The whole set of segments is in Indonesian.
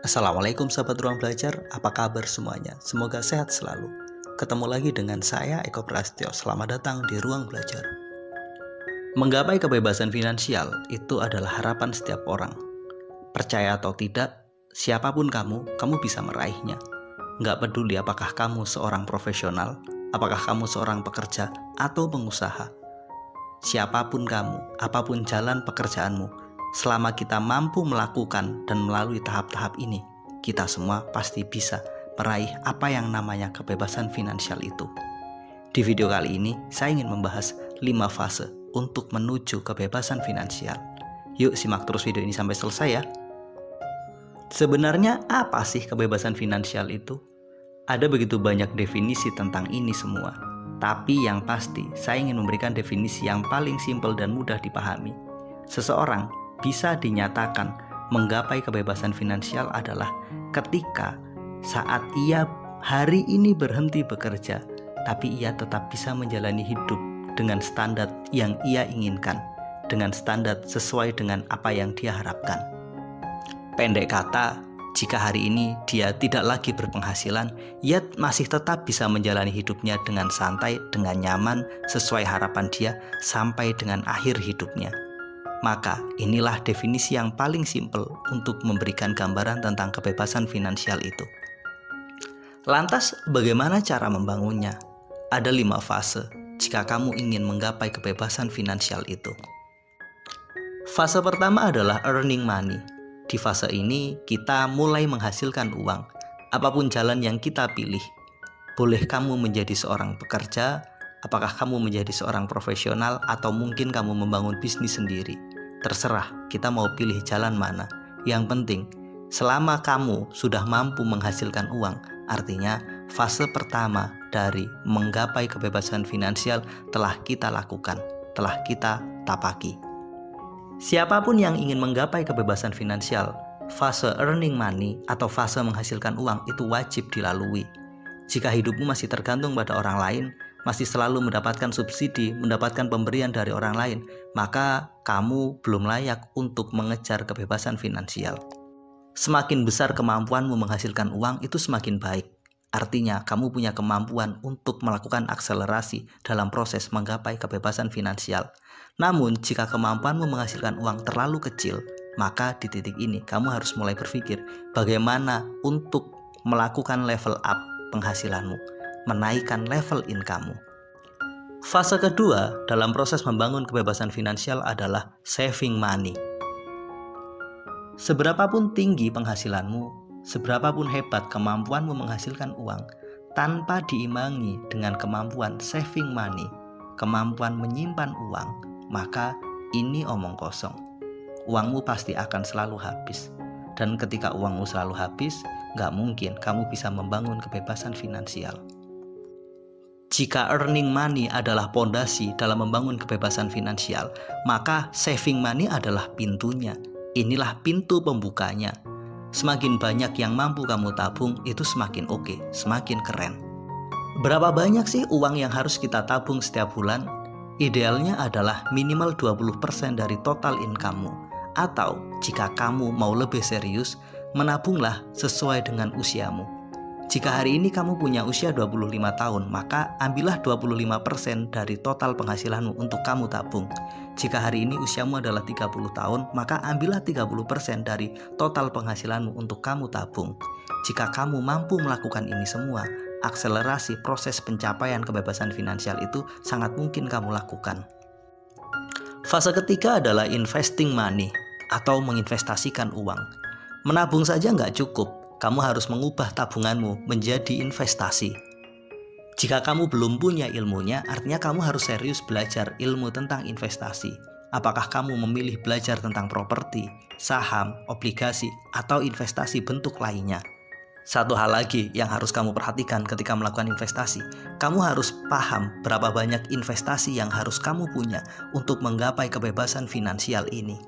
Assalamualaikum sahabat ruang belajar, apa kabar semuanya? Semoga sehat selalu. Ketemu lagi dengan saya Eko Prastyo, selamat datang di ruang belajar. Menggapai kebebasan finansial itu adalah harapan setiap orang. Percaya atau tidak, siapapun kamu bisa meraihnya. Nggak peduli apakah kamu seorang profesional, apakah kamu seorang pekerja atau pengusaha. Siapapun kamu, apapun jalan pekerjaanmu, selama kita mampu melakukan dan melalui tahap-tahap ini, kita semua pasti bisa meraih apa yang namanya kebebasan finansial itu. Di video kali ini, saya ingin membahas 5 fase untuk menuju kebebasan finansial. Yuk simak terus video ini sampai selesai ya. Sebenarnya apa sih kebebasan finansial itu? Ada begitu banyak definisi tentang ini semua. Tapi yang pasti, saya ingin memberikan definisi yang paling simpel dan mudah dipahami. Seseorang bisa dinyatakan menggapai kebebasan finansial adalah ketika saat ia hari ini berhenti bekerja, tapi ia tetap bisa menjalani hidup dengan standar yang ia inginkan, dengan standar sesuai dengan apa yang dia harapkan. Pendek kata, jika hari ini dia tidak lagi berpenghasilan, ia masih tetap bisa menjalani hidupnya dengan santai, dengan nyaman, sesuai harapan dia sampai dengan akhir hidupnya. Maka inilah definisi yang paling simpel untuk memberikan gambaran tentang kebebasan finansial itu. Lantas bagaimana cara membangunnya? Ada 5 fase jika kamu ingin menggapai kebebasan finansial itu. Fase pertama adalah earning money. Di fase ini kita mulai menghasilkan uang, apapun jalan yang kita pilih. Boleh kamu menjadi seorang pekerja, apakah kamu menjadi seorang profesional, atau mungkin kamu membangun bisnis sendiri. Terserah, kita mau pilih jalan mana. Yang penting, selama kamu sudah mampu menghasilkan uang, artinya fase pertama dari menggapai kebebasan finansial telah kita lakukan, telah kita tapaki. Siapapun yang ingin menggapai kebebasan finansial, fase earning money atau fase menghasilkan uang itu wajib dilalui. Jika hidupmu masih tergantung pada orang lain, masih selalu mendapatkan subsidi, mendapatkan pemberian dari orang lain, maka kamu belum layak untuk mengejar kebebasan finansial. Semakin besar kemampuanmu menghasilkan uang, itu semakin baik. Artinya, kamu punya kemampuan untuk melakukan akselerasi dalam proses menggapai kebebasan finansial. Namun, jika kemampuanmu menghasilkan uang terlalu kecil, maka di titik ini kamu harus mulai berpikir bagaimana untuk melakukan level up penghasilanmu, menaikkan level income-mu. Fase kedua dalam proses membangun kebebasan finansial adalah saving money. Seberapapun tinggi penghasilanmu, seberapapun hebat kemampuanmu menghasilkan uang, tanpa diimbangi dengan kemampuan saving money, kemampuan menyimpan uang, maka ini omong kosong. Uangmu pasti akan selalu habis. Dan ketika uangmu selalu habis, nggak mungkin kamu bisa membangun kebebasan finansial. Jika earning money adalah pondasi dalam membangun kebebasan finansial, maka saving money adalah pintunya. Inilah pintu pembukanya. Semakin banyak yang mampu kamu tabung, itu semakin oke, semakin keren. Berapa banyak sih uang yang harus kita tabung setiap bulan? Idealnya adalah minimal 20% dari total income-mu. Atau jika kamu mau lebih serius, menabunglah sesuai dengan usiamu. Jika hari ini kamu punya usia 25 tahun, maka ambillah 25% dari total penghasilanmu untuk kamu tabung. Jika hari ini usiamu adalah 30 tahun, maka ambillah 30% dari total penghasilanmu untuk kamu tabung. Jika kamu mampu melakukan ini semua, akselerasi proses pencapaian kebebasan finansial itu sangat mungkin kamu lakukan. Fase ketiga adalah investing money atau menginvestasikan uang. Menabung saja nggak cukup, kamu harus mengubah tabunganmu menjadi investasi. Jika kamu belum punya ilmunya, artinya kamu harus serius belajar ilmu tentang investasi. Apakah kamu memilih belajar tentang properti, saham, obligasi, atau investasi bentuk lainnya? Satu hal lagi yang harus kamu perhatikan ketika melakukan investasi, kamu harus paham berapa banyak investasi yang harus kamu punya untuk menggapai kebebasan finansial ini.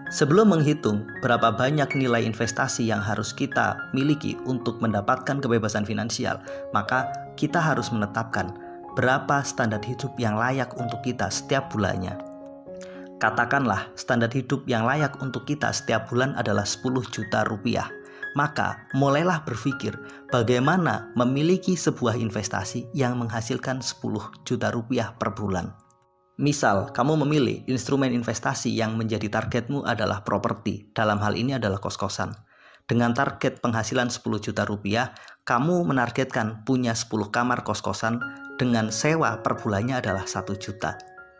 Sebelum menghitung berapa banyak nilai investasi yang harus kita miliki untuk mendapatkan kebebasan finansial, maka kita harus menetapkan berapa standar hidup yang layak untuk kita setiap bulannya. Katakanlah standar hidup yang layak untuk kita setiap bulan adalah 10 juta rupiah. Maka mulailah berpikir bagaimana memiliki sebuah investasi yang menghasilkan 10 juta rupiah per bulan. Misal, kamu memilih instrumen investasi yang menjadi targetmu adalah properti, dalam hal ini adalah kos-kosan. Dengan target penghasilan 10 juta rupiah, kamu menargetkan punya 10 kamar kos-kosan dengan sewa per bulannya adalah 1 juta.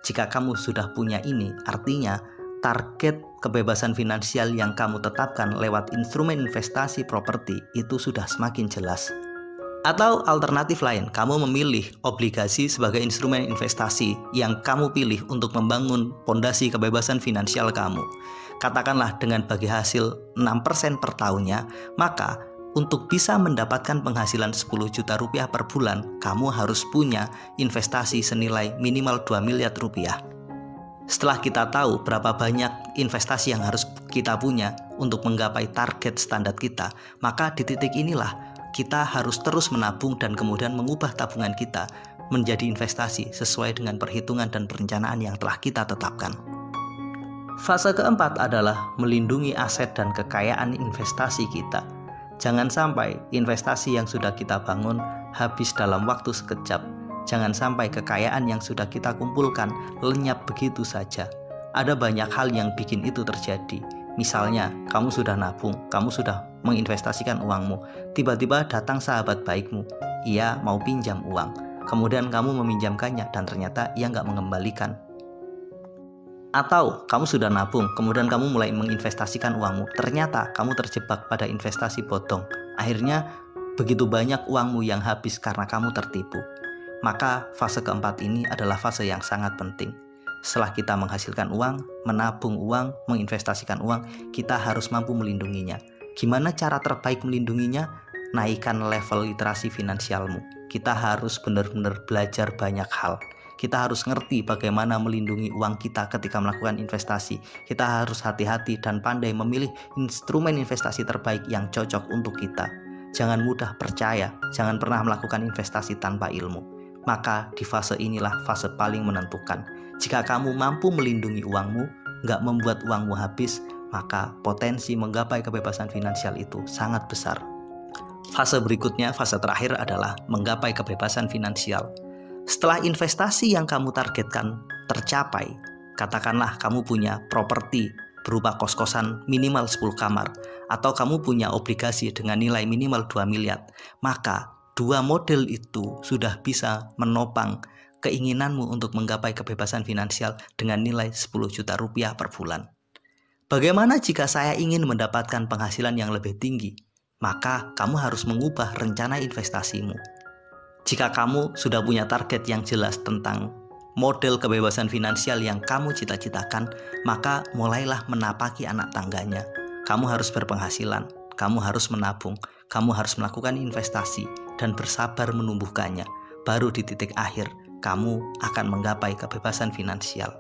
Jika kamu sudah punya ini, artinya target kebebasan finansial yang kamu tetapkan lewat instrumen investasi properti itu sudah semakin jelas. Atau alternatif lain, kamu memilih obligasi sebagai instrumen investasi yang kamu pilih untuk membangun pondasi kebebasan finansial kamu. Katakanlah dengan bagi hasil 6% per tahunnya, maka untuk bisa mendapatkan penghasilan 10 juta rupiah per bulan, kamu harus punya investasi senilai minimal 2 miliar rupiah. Setelah kita tahu berapa banyak investasi yang harus kita punya untuk menggapai target standar kita, maka di titik inilah kita harus terus menabung dan kemudian mengubah tabungan kita menjadi investasi sesuai dengan perhitungan dan perencanaan yang telah kita tetapkan. Fase keempat adalah melindungi aset dan kekayaan investasi kita. Jangan sampai investasi yang sudah kita bangun habis dalam waktu sekejap. Jangan sampai kekayaan yang sudah kita kumpulkan lenyap begitu saja. Ada banyak hal yang bikin itu terjadi. Misalnya, kamu sudah nabung, kamu sudah menginvestasikan uangmu. Tiba-tiba datang sahabat baikmu, ia mau pinjam uang. Kemudian kamu meminjamkannya dan ternyata ia nggak mengembalikan. Atau kamu sudah nabung, kemudian kamu mulai menginvestasikan uangmu. Ternyata kamu terjebak pada investasi bodong. Akhirnya begitu banyak uangmu yang habis karena kamu tertipu. Maka fase keempat ini adalah fase yang sangat penting. Setelah kita menghasilkan uang, menabung uang, menginvestasikan uang, kita harus mampu melindunginya. Gimana cara terbaik melindunginya? Naikkan level literasi finansialmu. Kita harus benar-benar belajar banyak hal. Kita harus ngerti bagaimana melindungi uang kita ketika melakukan investasi. Kita harus hati-hati dan pandai memilih instrumen investasi terbaik yang cocok untuk kita. Jangan mudah percaya, jangan pernah melakukan investasi tanpa ilmu. Maka di fase inilah fase paling menentukan. Jika kamu mampu melindungi uangmu, nggak membuat uangmu habis, maka potensi menggapai kebebasan finansial itu sangat besar. Fase berikutnya, fase terakhir adalah menggapai kebebasan finansial. Setelah investasi yang kamu targetkan tercapai, katakanlah kamu punya properti berupa kos-kosan minimal 10 kamar, atau kamu punya obligasi dengan nilai minimal 2 miliar, maka dua model itu sudah bisa menopang keinginanmu untuk menggapai kebebasan finansial dengan nilai 10 juta rupiah per bulan. Bagaimana jika saya ingin mendapatkan penghasilan yang lebih tinggi? Maka kamu harus mengubah rencana investasimu. Jika kamu sudah punya target yang jelas tentang model kebebasan finansial yang kamu cita-citakan, maka mulailah menapaki anak tangganya. Kamu harus berpenghasilan, kamu harus menabung, kamu harus melakukan investasi dan bersabar menumbuhkannya. Baru di titik akhir, kamu akan menggapai kebebasan finansial.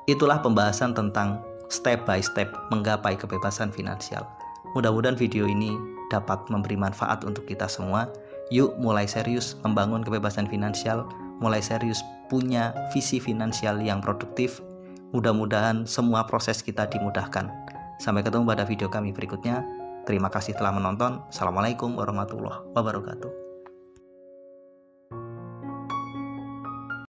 Itulah pembahasan tentang step by step menggapai kebebasan finansial. Mudah-mudahan video ini dapat memberi manfaat untuk kita semua. Yuk mulai serius membangun kebebasan finansial, mulai serius punya visi finansial yang produktif. Mudah-mudahan semua proses kita dimudahkan. Sampai ketemu pada video kami berikutnya. Terima kasih telah menonton. Assalamualaikum warahmatullahi wabarakatuh.